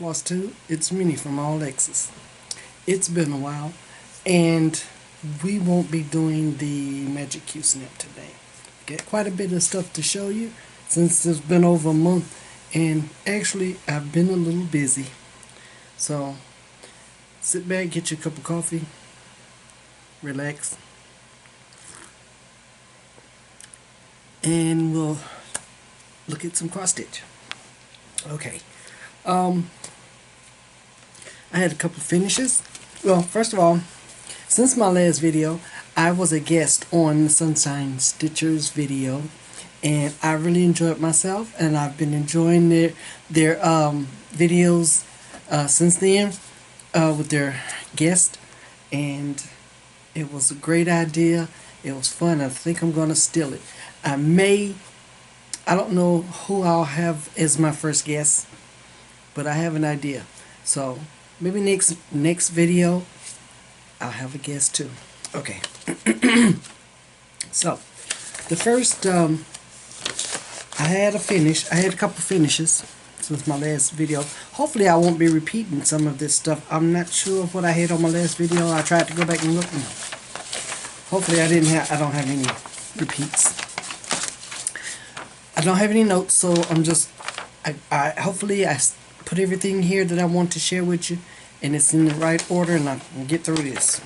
Pause 2, it's Minnie from All X's. It's been a while, and we won't be doing the Magic Q Snap today. Got quite a bit of stuff to show you since it's been over a month, and actually I've been a little busy. So sit back, get your cup of coffee, relax, and we'll look at some cross stitch. Okay. I had a couple finishes. Well, first of all, since my last video, I was a guest on the Sunshine Stitchers video, and I really enjoyed myself, and I've been enjoying their videos since then with their guest, and it was a great idea. It was fun. I think I'm gonna steal it. I don't know who I'll have as my first guest, but I have an idea. So maybe next video I'll have a guest too. Okay. So the first I had a couple finishes since my last video. Hopefully I won't be repeating some of this stuff. I'm not sure of what I had on my last video. I tried to go back and look. Hopefully I don't have any repeats. I don't have any notes, so hopefully I put everything here that I want to share with you, and it's in the right order, and I can get through this.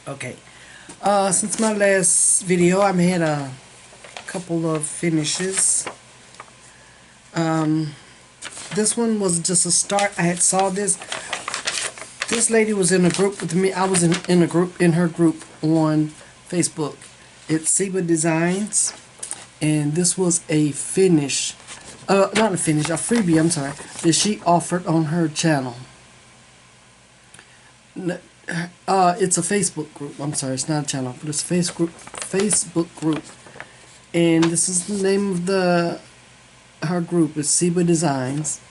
Okay. Since my last video, I've had a couple of finishes. This one was just a start. I had saw this. This lady was in a group with me. I was in her group on Facebook. It's Seba Designs. And this was a finish, not a finish, a freebie, I'm sorry, that she offered on her channel. It's a Facebook group. I'm sorry, it's not a channel, but it's a Facebook group. And this is the name of her group. It's Seba Designs.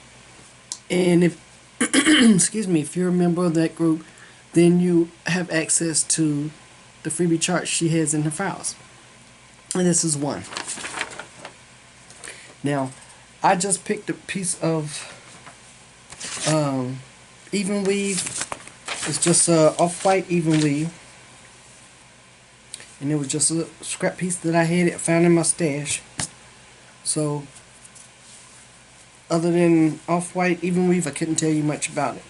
And if excuse me, if you're a member of that group, then you have access to the freebie chart she has in her files. And this is one. Now, I just picked a piece of even weave. It's just off-white even weave, and it was just a scrap piece that I had found in my stash. So, other than off-white even weave, I couldn't tell you much about it.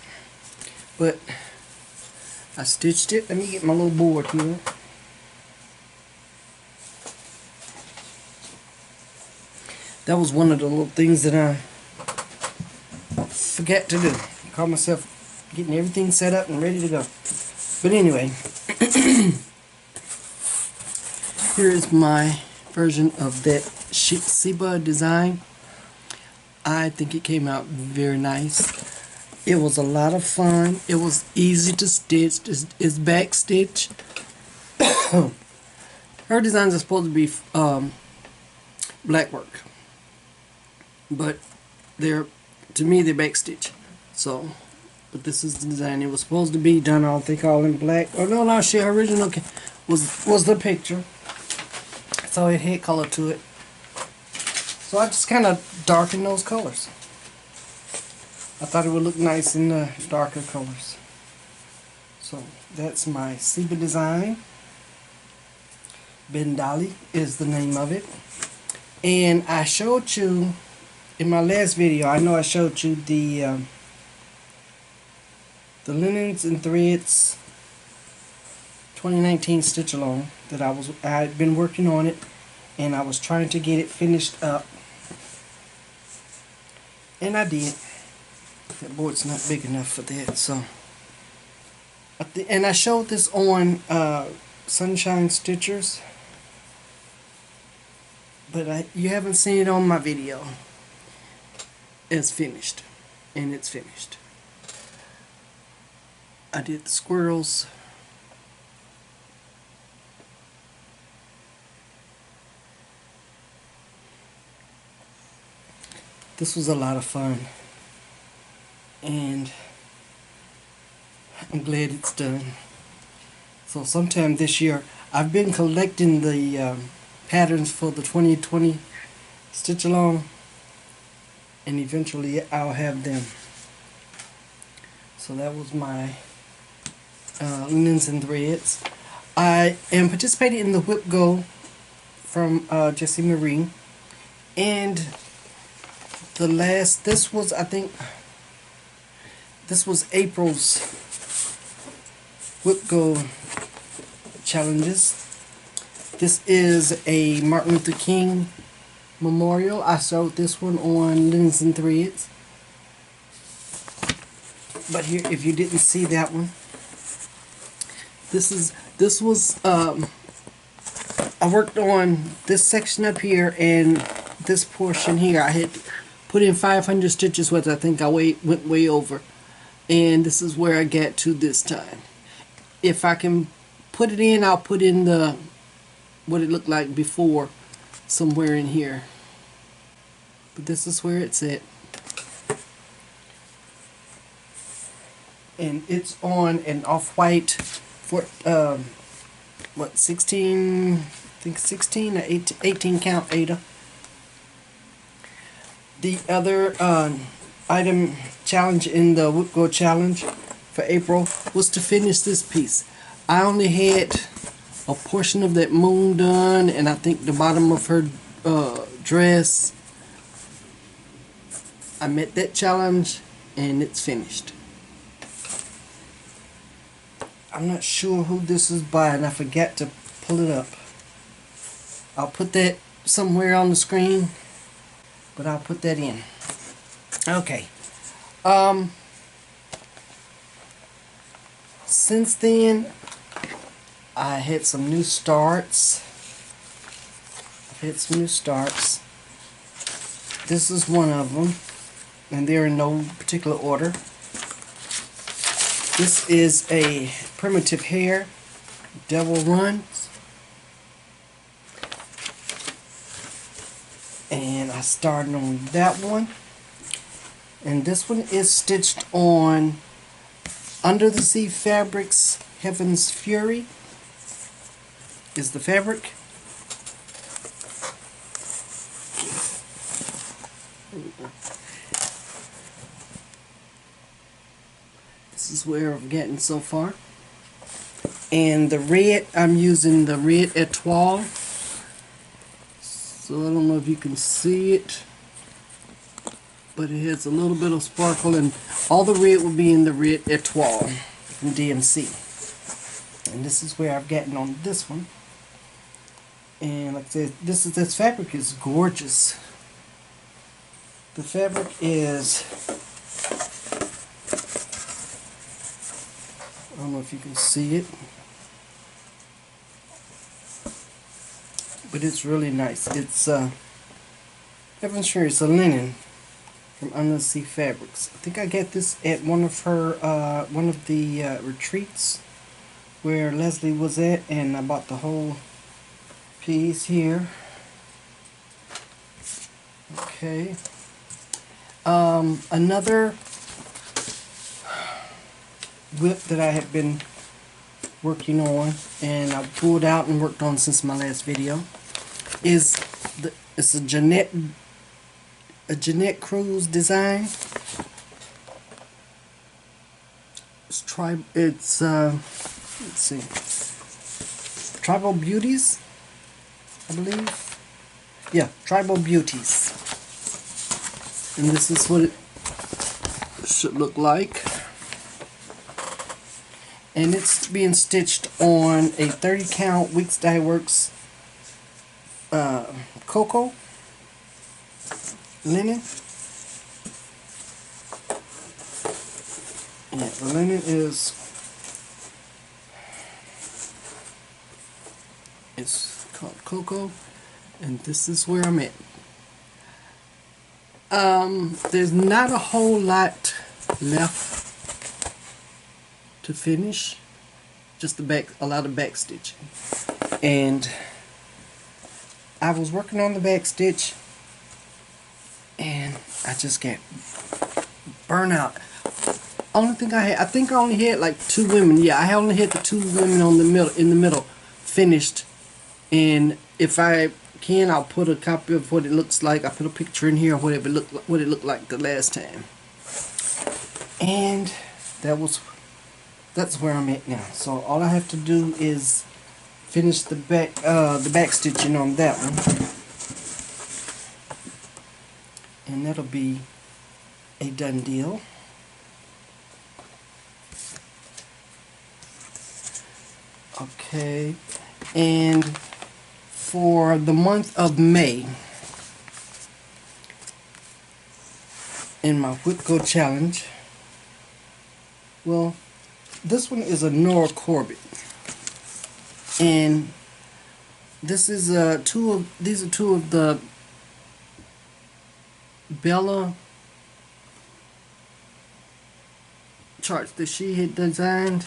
But I stitched it. Let me get my little board here. That was one of the little things that I forgot to do. I caught myself getting everything set up and ready to go. But anyway, here is my version of that Seba design. I think it came out very nice. It was a lot of fun. It was easy to stitch. It's back stitch. Her designs are supposed to be black work, but to me they're back stitch. So, but this is the design. It was supposed to be done, I think, all in black. Oh no, she original was the picture, so it had color to it. So I just kind of darkened those colors. I thought it would look nice in the darker colors. So that's my Seba design. Bendali is the name of it. And I showed you in my last video, I know I showed you the linens and threads 2019 stitch along that I had been working on it, and I was trying to get it finished up, and I did. That board's not big enough for that, so and I showed this on Sunshine Stitchers, but you haven't seen it on my video. It's finished, and it's finished. I did the squirrels. This was a lot of fun, and I'm glad it's done. So sometime this year, I've been collecting the patterns for the 2020 stitch along, and eventually I'll have them. So that was my linens and threads. I am participating in the Whip Go from Jessie Marie, and this was, I think, this was April's Whip Go challenges. This is a Martin Luther King memorial. I sewed this one on linens and threads. But here, if you didn't see that one, this was I worked on this section up here and this portion here. I had put in 500 stitches, which I think I went way over, and this is where I got to this time. If I can put it in, I'll put in the what it looked like before somewhere in here. But this is where it's at. And it's on an off-white for what, 16, I think 16 or 18 count Ada. The other item challenge in the Whip Go challenge for April was to finish this piece. I only had a portion of that moon done, and I think the bottom of her dress. I met that challenge and it's finished. I'm not sure who this is by, and I forgot to pull it up. I'll put that somewhere on the screen, but I'll put that in. Okay. Since then, I had some new starts. This is one of them, and they're in no particular order. This is a primitive hair, Devil Runs. And I started on that one. And this one is stitched on Under the Sea Fabrics, Heaven's Fury is the fabric. This is where I've gotten so far. And the red, I'm using the red Etoile. So I don't know if you can see it, but it has a little bit of sparkle, and all the red will be in the red Etoile from DMC. And this is where I've gotten on this one. And like I said, this fabric is gorgeous. The fabric is, I don't know if you can see it, but it's really nice. It's Heaven's Fury. It's a linen from Under the Sea Fabrics. I think I got this at one of the retreats where Leslie was at, and I bought the whole piece here. Okay. Another whip that I have been working on, and I pulled out and worked on since my last video, is it's a Jeanette Cruz design. Let's see, Tribal Beauties, I believe. Yeah, Tribal Beauties. And this is what it should look like. And it's being stitched on a 30 count Weeks Dye Works Cocoa linen. Yeah, the linen is, it's called Cocoa, and this is where I'm at. There's not a whole lot left to finish, just a lot of back stitching. And I was working on the back stitch, and I just got burnt out. Only thing I think I only had like 2 women. Yeah, I only had the 2 women in the middle finished. And if I can, I'll put a copy of what it looks like. I'll put a picture in here of what it looked like the last time. And that's where I'm at now. So all I have to do is finish the back stitching on that one, and that'll be a done deal. Okay, and for the month of May, in my Whip Go challenge, well, this one is a Nora Corbett, and this is these are two of the Bella charts that she had designed,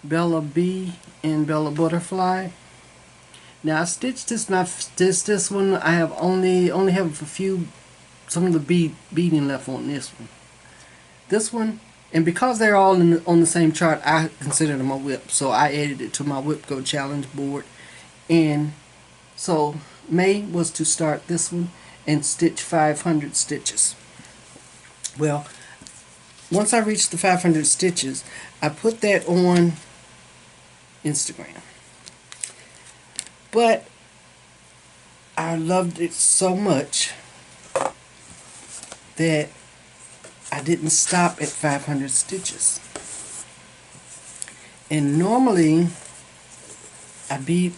Bella Bee and Bella Butterfly. Now I stitched this one. I have only have some of the beading left on this one. This one, and because they're all on the same chart, I consider them a whip, so I added it to my Whip Go challenge board. And so May was to start this one and stitch 500 stitches. Well, once I reached the 500 stitches, I put that on Instagram. But I loved it so much that I didn't stop at 500 stitches. And normally I bead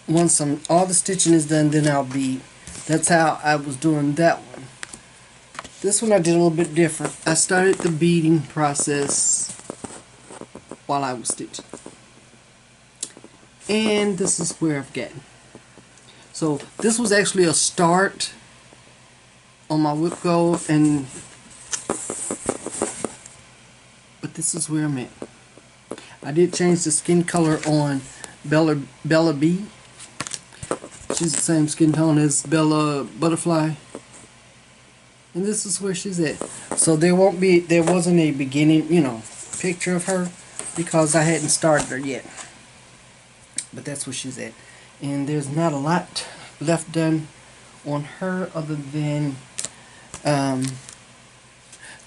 once all the stitching is done, then I'll bead. That's how I was doing that one. This one I did a little bit different. I started the beading process while I was stitching. And this is where I've gotten. So this was actually a start on my Whip Go, but this is where I'm at. I did change the skin color on Bella Bee. She's the same skin tone as Bella Butterfly. And this is where she's at. So there wasn't a beginning, picture of her because I hadn't started her yet. But that's where she's at. And there's not a lot left done on her other than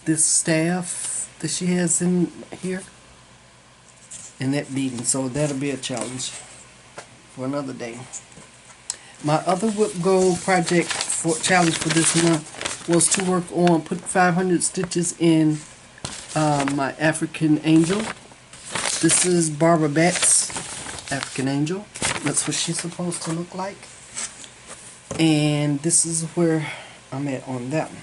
this staff that she has in here and that beading. So that'll be a challenge for another day. My other Whip Go project challenge for this month was to work on put 500 stitches in my African Angel. This is Barbara Batt's African Angel. That's what she's supposed to look like. And this is where I'm at on that one.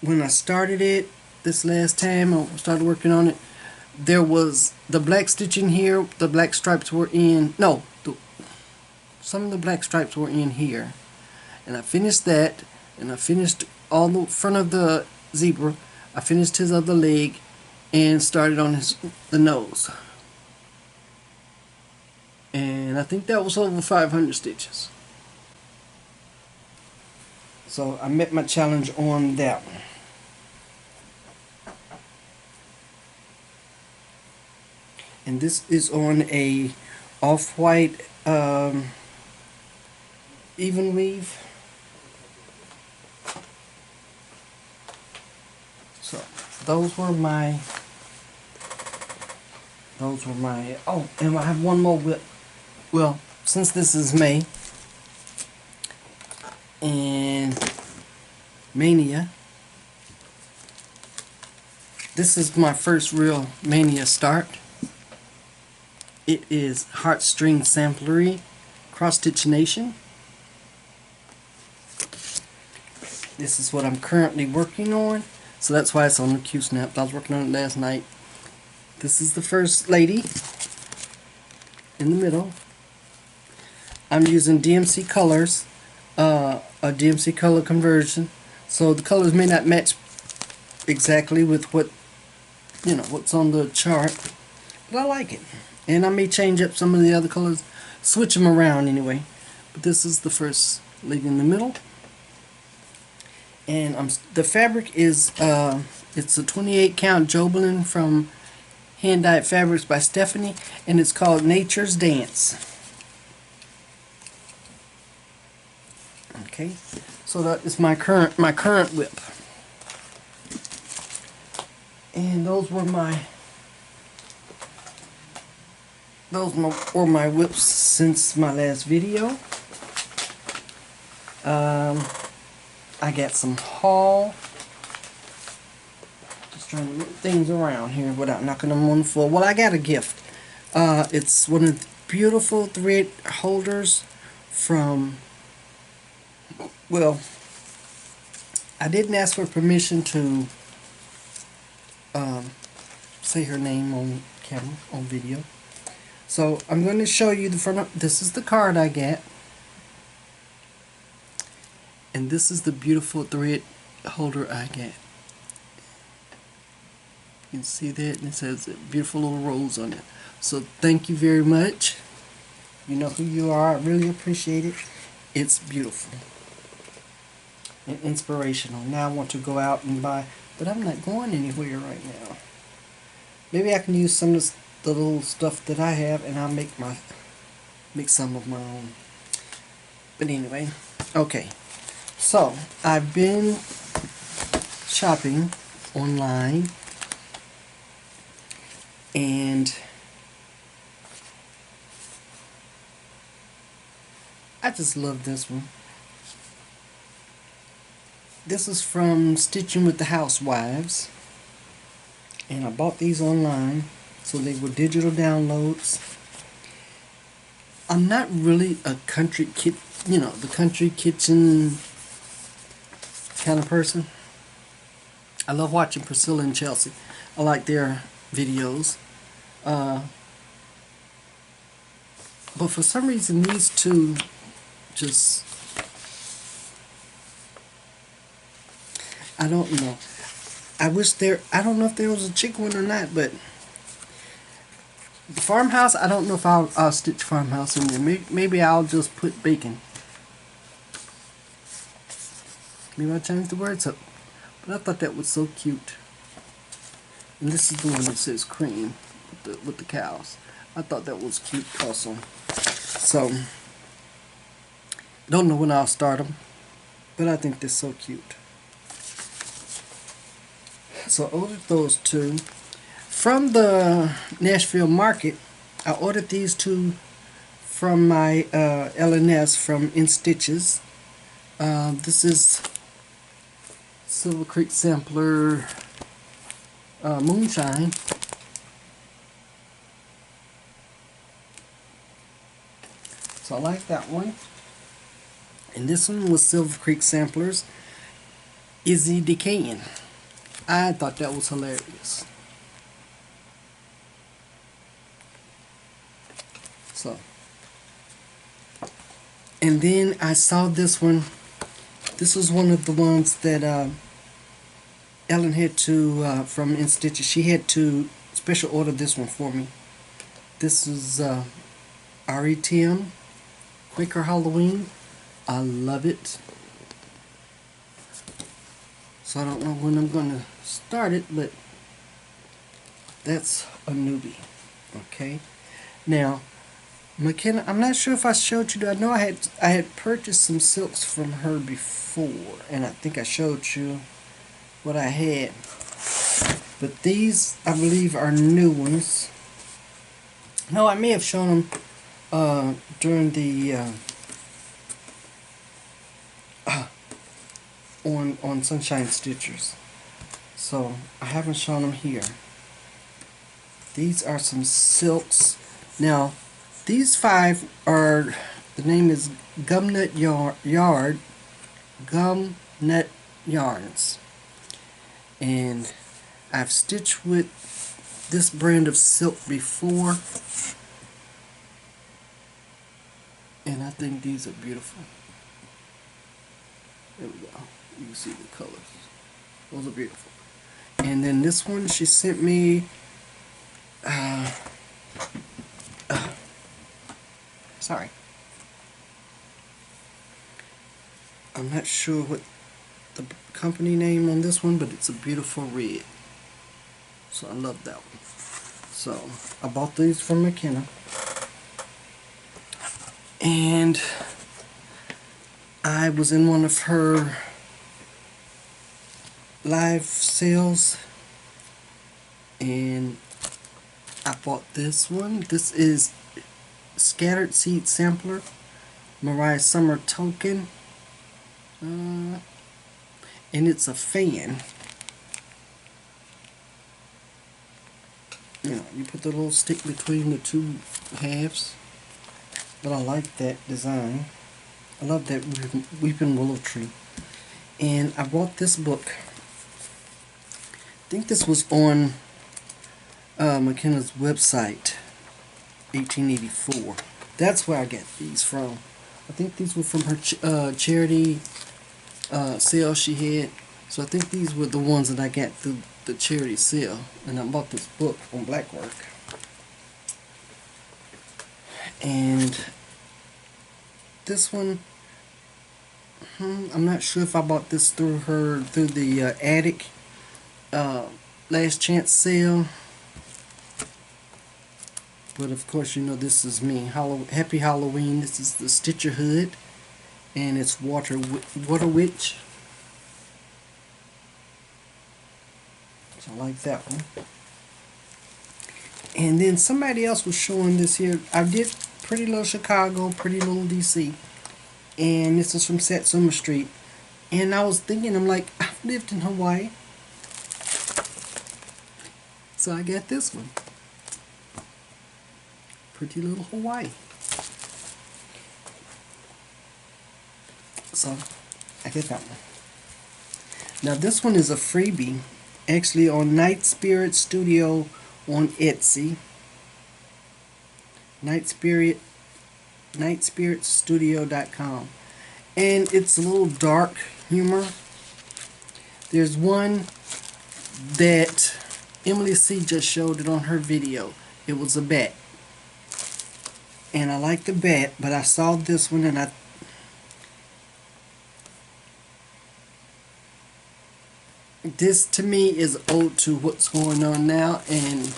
When I started it this last time, I started working on it, there was the black stitching here, the black stripes were in, some of the black stripes were in here. And I finished that, and I finished all the front of the zebra. I finished his other leg and started on the nose. And I think that was over 500 stitches. So I met my challenge on that one. And this is on a off-white even weave. So those were my oh, and I have one more whip. Well, since this is May and Mania, this is my first real Mania start. It is Heartstring Samplery Cross Stitch Nation. This is what I'm currently working on, so that's why it's on the Q-Snap. I was working on it last night. This is the first lady in the middle. I'm using DMC colors, a DMC color conversion, so the colors may not match exactly with what's on the chart, but I like it. And I may change up some of the other colors, switch them around anyway. But this is the first lady in the middle. And the fabric is, it's a 28 count Jobelin from Hand Dyed Fabrics by Stephanie, and it's called Nature's Dance. Okay, so that is my current whip, and those were my whips since my last video. I got some haul. Just trying to move things around here without knocking them on the floor. Well, I got a gift. It's one of the beautiful thread holders from, well, I didn't ask for permission to say her name on camera, on video. So I'm going to show you the front of, this is the card I got. And this is the beautiful thread holder I got. You can see that, and it says a beautiful little rose on it. So thank you very much. You know who you are. I really appreciate it. It's beautiful and inspirational. Now I want to go out and buy, but I'm not going anywhere right now. Maybe I can use some of the little stuff that I have, and I'll make some of my own. But anyway, okay. So I've been shopping online, and I just love this one. This is from Stitching with the Housewives, and I bought these online, so they were digital downloads. I'm not really a country the country kitchen kind of person. I love watching Priscilla and Chelsea. I like their videos. But for some reason these two just, I don't know. I don't know if there was a chicken one or not, but the farmhouse, I don't know if I'll stitch farmhouse in there. Maybe I'll just put bacon. Maybe I'll change the words up. But I thought that was so cute. And this is the one that says cream with the cows. I thought that was cute also. So, don't know when I'll start them, but I think they're so cute. So I ordered those two. From the Nashville market, I ordered these two from my LNS from In Stitches. This is Silver Creek Sampler Moonshine. So I like that one. And this one was Silver Creek Samplers Izzy Decaying. I thought that was hilarious. So, and then I saw this one. This was one of the ones that Ellen had to, from In Stitches, she had to special order this one for me. This is RETM Quaker Halloween. I love it. So I don't know when I'm going to start it, but that's a newbie. Okay. Now, McKenna, I'm not sure if I showed you. I know I had purchased some silks from her before, and I think I showed you what I had. But these, I believe, are new ones. No, I may have shown them during the on Sunshine Stitchers. So I haven't shown them here. These are some silks. Now, these 5 are, the name is Gumnut Yarns. And I've stitched with this brand of silk before, and I think these are beautiful. There we go. You can see the colors. Those are beautiful. And then this one she sent me, sorry, I'm not sure what the company name on this one, but it's a beautiful red. So I love that one. So I bought these from McKenna. And I was in one of her live sales and I bought this one. This is Scattered Seed Sampler, Mariah Summer Token, and it's a fan. You know, you put the little stick between the two halves, but I like that design. I love that weeping willow tree. And I bought this book. I think this was on McKenna's website, 1884. That's where I get these from. I think these were from her charity sale she had. So I think these were the ones that I got through the charity sale. And I bought this book on Blackwork. And this one, I'm not sure if I bought this through the Attic Last Chance sale. But of course, you know this is me. Happy Halloween. This is the Stitcher Hood, and it's Water Witch. So I like that one. And then somebody else was showing this here. I did Pretty Little Chicago, Pretty Little DC, and this is from Satsuma Street. And I was thinking, I'm like, I've lived in Hawaii, so I got this one. Pretty Little Hawaii. So I get that one. Now this one is a freebie, actually on Night Spirit Studio on Etsy. nightspiritstudio.com, and it's a little dark humor. There's one that Emily C just showed it on her video. It was a bat. And I like the bat, but I saw this one and this to me is ode to what's going on now, and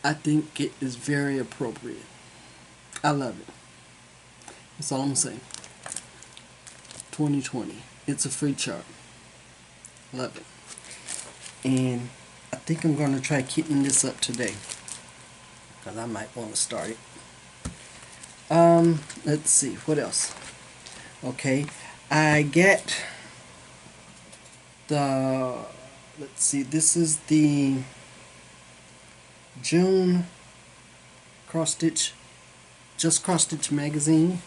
I think it is very appropriate. I love it. That's all I'm saying. 2020. It's a free chart. Love it. And I think I'm going to try kitting this up today, because I might want to start it. Let's see, what else? Okay, I get the, let's see, this is the June Just Cross Stitch magazine,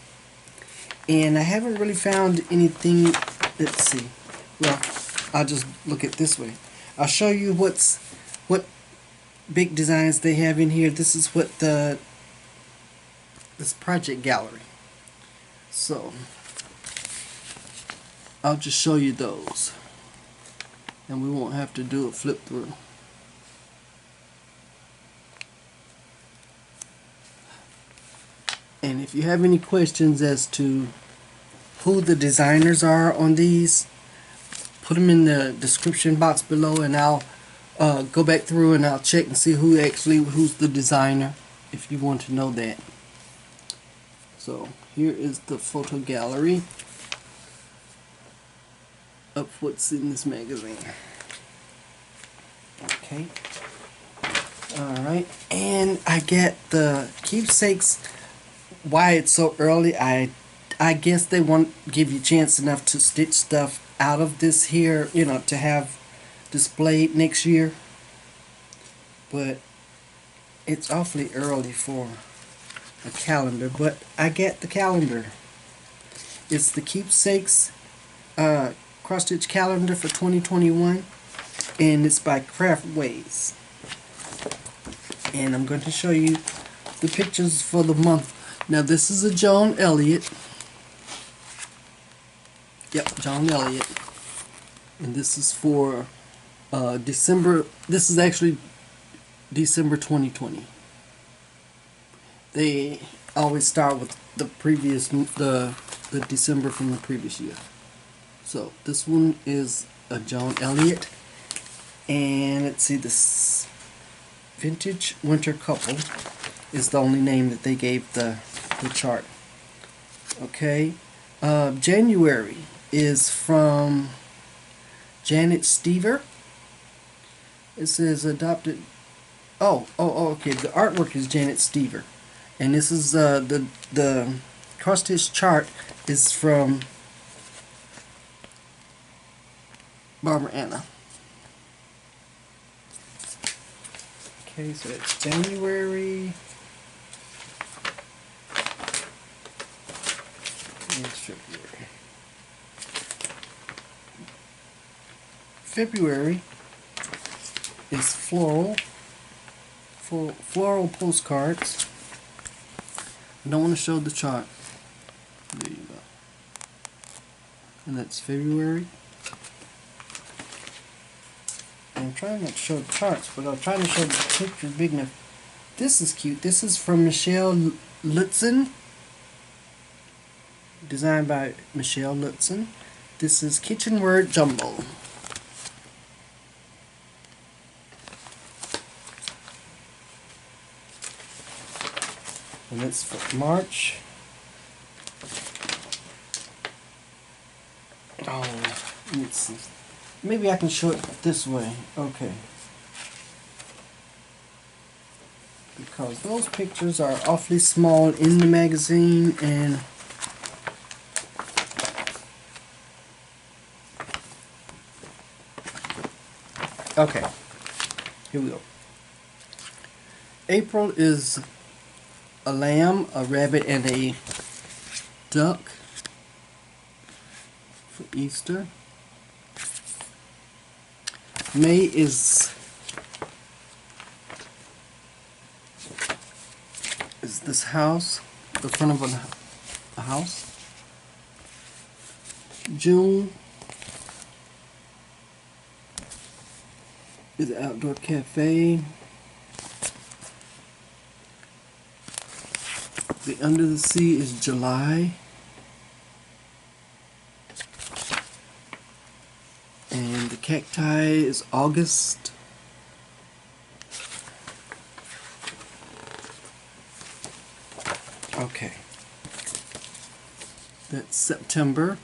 and I haven't really found anything. Let's see. Well, I'll just look at this way. I'll show you what big designs they have in here. This is what this project gallery. So I'll just show you those, and we won't have to do a flip through. And if you have any questions as to who the designers are on these, put them in the description box below, and I'll go back through and I'll check and see who's the designer, if you want to know that. So here is the photo gallery of what's in this magazine. Okay. Alright, and I get the keepsakes. Why it's so early, I guess they want to give you a chance enough to stitch stuff out of this here, you know, to have displayed next year. But it's awfully early for a calendar, but I get the calendar. It's the Keepsakes cross stitch calendar for 2021, and it's by Craftways. And I'm going to show you the pictures for the month. Now this is a Joan Elliott. Yep, Joan Elliott. And this is for December. This is actually December 2020. They always start with the previous, the December from the previous year. So this one is a Joan Elliott, and let's see, this Vintage Winter Couple is the only name that they gave the chart. Okay, January is from Janet Stever. It says adopted. Okay. The artwork is Janet Stever, and this is the cross stitch chart is from Barbara Anna. Okay, so it's January. It's February. February is floral postcards. I don't want to show the chart. There you go. And that's February. I'm trying not to show the charts, but I'm trying to show the picture big enough. This is cute. This is from Michelle Lutzen. Designed by Michelle Lutzen. This is Kitchen Word Jumbo. And it's for March. Oh, let's see. Maybe I can show it this way. Okay. Because those pictures are awfully small in the magazine, and okay, here we go. April is a lamb, a rabbit, and a duck for Easter. May is this house, the front of a house. June is an outdoor cafe. The Under the Sea is July. And the cacti is August. Okay. That's September.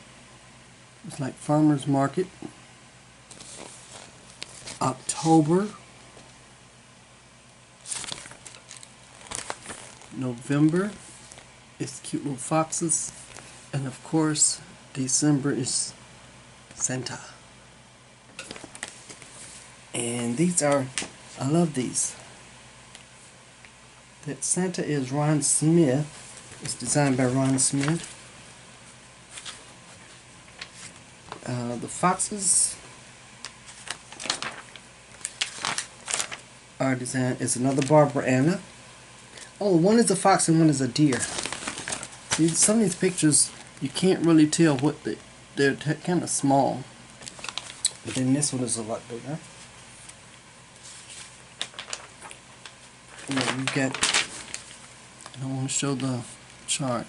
It's like farmer's market. October. November is cute little foxes. And of course, December is Santa. And these are, I love these. That Santa is Ron Smith. It's designed by Ron Smith. The foxes are designed, it's another Barbara Anna. Oh, one is a fox and one is a deer. See, some of these pictures, you can't really tell what they're kind of small. But then this one is a lot bigger. Yeah, you've got, I don't want to show the chart,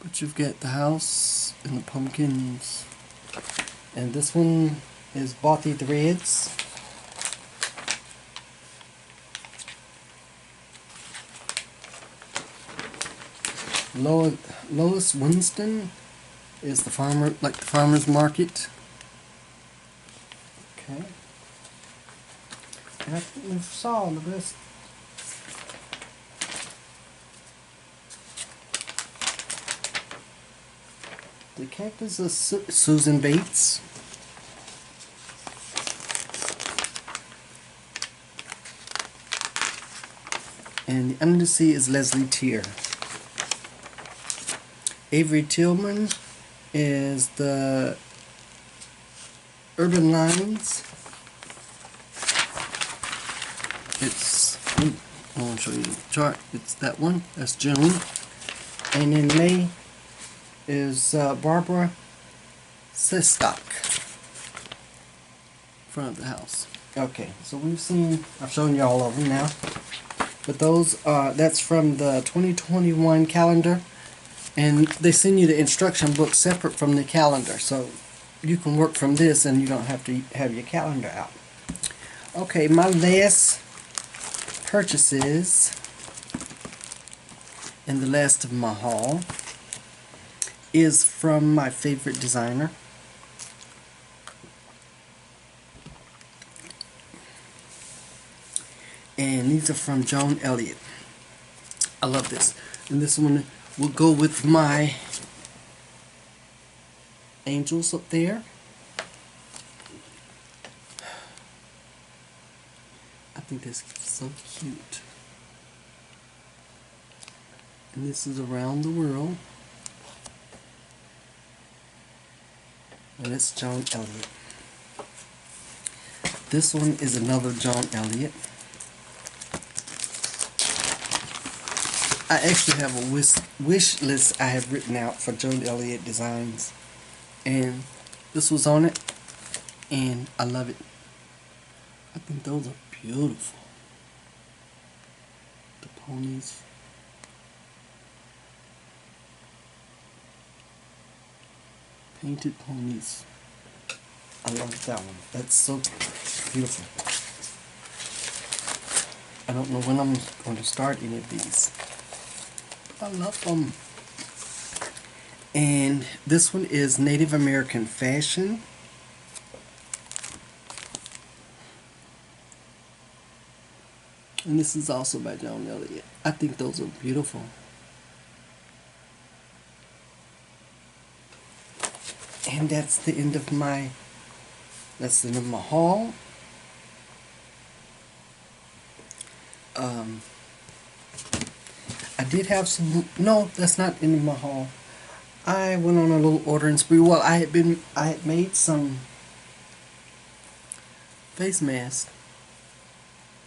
but you've got the house and the pumpkins. And this one is Bothy Threads. Lois Winston is the farmer, like the farmer's market. Okay. And I think we saw the best. The cactus is Susan Bates. And the Under the Sea is Leslie Tier. Avery Tillman is the Urban Lines. It's, I want to show you the chart. It's that one. That's June. And in May is Barbara Sestock. Front of the house. Okay, so we've seen, I've shown you all of them now. But those are, that's from the 2021 calendar. And they send you the instruction book separate from the calendar. So you can work from this and you don't have to have your calendar out. Okay, my last purchases and the last of my haul is from my favorite designer. And these are from Joan Elliott. I love this. And this one will go with my angels up there. I think that's so cute. And this is around the world. And it's Joan Elliott. This one is another Joan Elliott. I actually have a wish list I have written out for Joan Elliott designs. And this was on it. And I love it. I think those are beautiful. The ponies. Painted ponies. I love that one. That's so beautiful. I don't know when I'm going to start any of these. I love them. And this one is Native American Fashion. And this is also by Joan Elliott. I think those are beautiful. And that's the end of my haul. I did have some, no, that's not in my haul. I went on a little ordering spree. Well, I had made some face masks,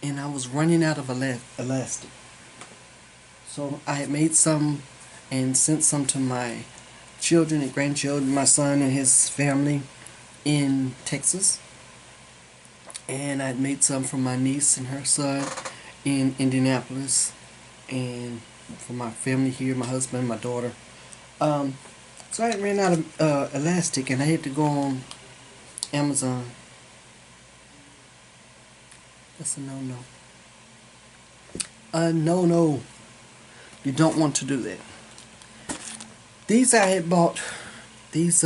and I was running out of elastic. So I had made some and sent some to my children and grandchildren, my son and his family in Texas. And I had made some for my niece and her son in Indianapolis, and for my family here, my husband, my daughter. So I ran out of elastic, and I had to go on Amazon. That's a no-no. No. You don't want to do that. These I had bought, these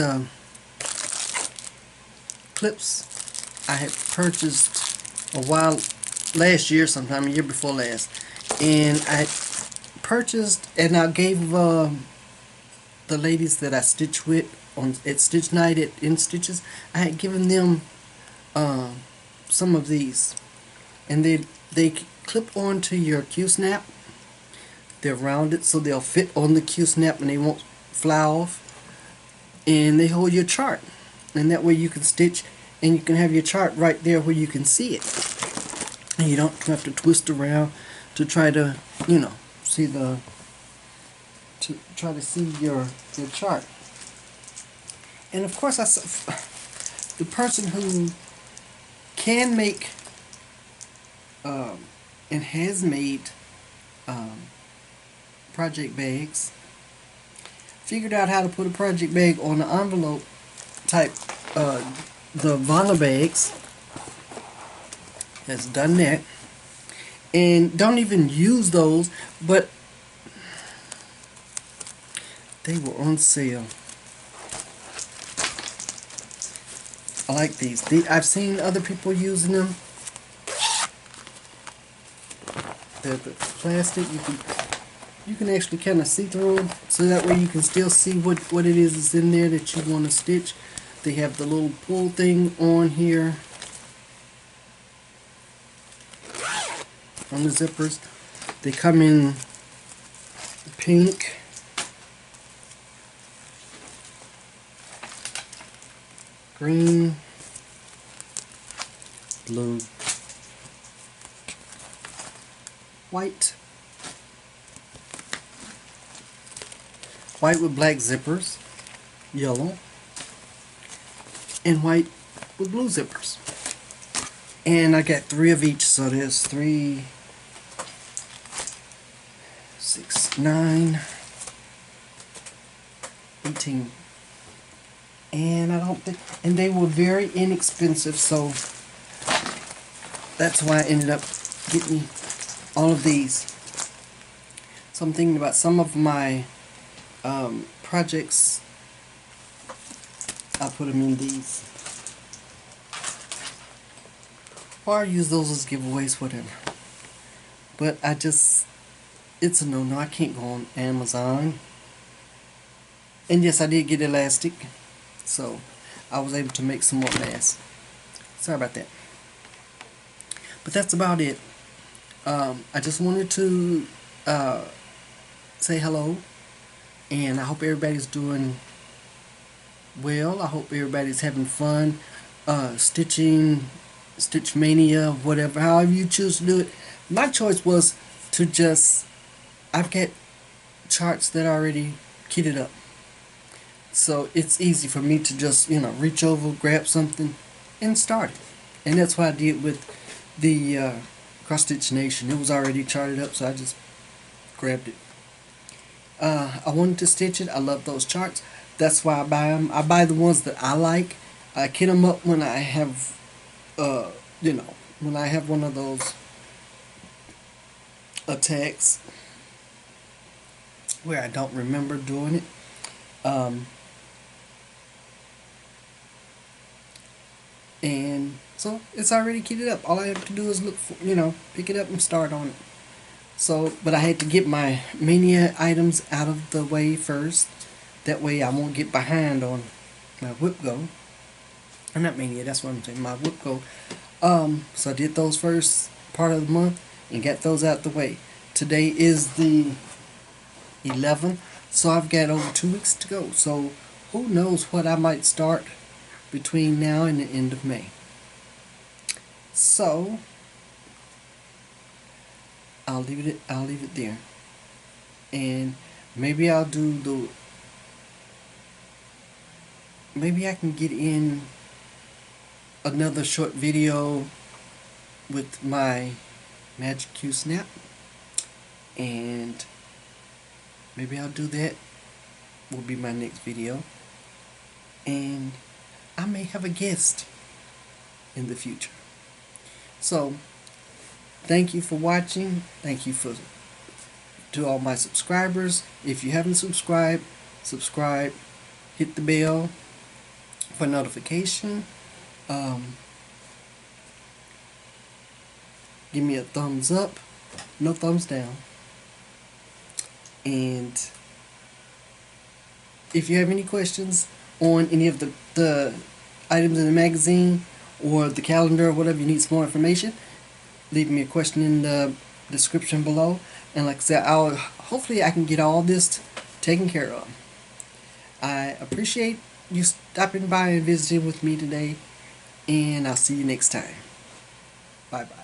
clips I had purchased a while, last year sometime, a year before last. And I purchased, and I gave the ladies that I stitch with at Stitch Night in Stitches, I had given them some of these. And they clip onto your Q-snap. They're rounded so they'll fit on the Q-snap and they won't fly off. And they hold your chart. And that way you can stitch and you can have your chart right there where you can see it. And you don't have to twist around to try to, see try to see your chart. And of course, the person who can make and has made project bags figured out how to put a project bag on the envelope type, the Vana bags. Has done that. And don't even use those, but they were on sale. I like these. I've seen other people using them. The plastic, you can actually kind of see through them, so that way you can still see what it is that's in there that you want to stitch. They have the little pull thing on here on the zippers. They come in pink, green, blue, white with black zippers, yellow, and white with blue zippers. And I got 3 of each, so there's 3, 6, 9, 18. And I don't think, and they were very inexpensive, so that's why I ended up getting all of these. So I'm thinking about some of my projects I put them in these. Or I use those as giveaways, whatever. But it's a no-no. I can't go on Amazon. And yes, I did get elastic. So, I was able to make some more masks. Sorry about that. But that's about it. I just wanted to say hello. And I hope everybody's doing well. I hope everybody's having fun. Stitching, Stitch Mania, whatever, however you choose to do it. My choice was to I've got charts that are already kitted up. So it's easy for me to just, reach over, grab something, and start it. And that's what I did with the Cross Stitch Nation. It was already charted up, so I just grabbed it. I wanted to stitch it. I love those charts. That's why I buy them. I buy the ones that I like. I kit them up when I have, when I have one of those attacks where I don't remember doing it. And so it's already kitted up. All I have to do is look for, pick it up and start on it. So, but I had to get my Mania items out of the way first. That way I won't get behind on my whip go. Or not Mania, that's what I'm saying, my whip go. So I did those first part of the month and got those out the way. Today is the 11th, so I've got over 2 weeks to go. So who knows what I might start between now and the end of May. So I'll leave it there. And maybe I can get in another short video with my Magic Q Snap, and maybe I'll do that. Will be my next video, and I may have a guest in the future. So thank you for watching. Thank you to all my subscribers. If you haven't subscribed, subscribe. Hit the bell for notification. Give me a thumbs up, no thumbs down. And if you have any questions on any of the items in the magazine or the calendar or whatever, you need some more information, leave me a question in the description below. And like I said, hopefully I can get all this taken care of. I appreciate you stopping by and visiting with me today, and I'll see you next time. Bye bye.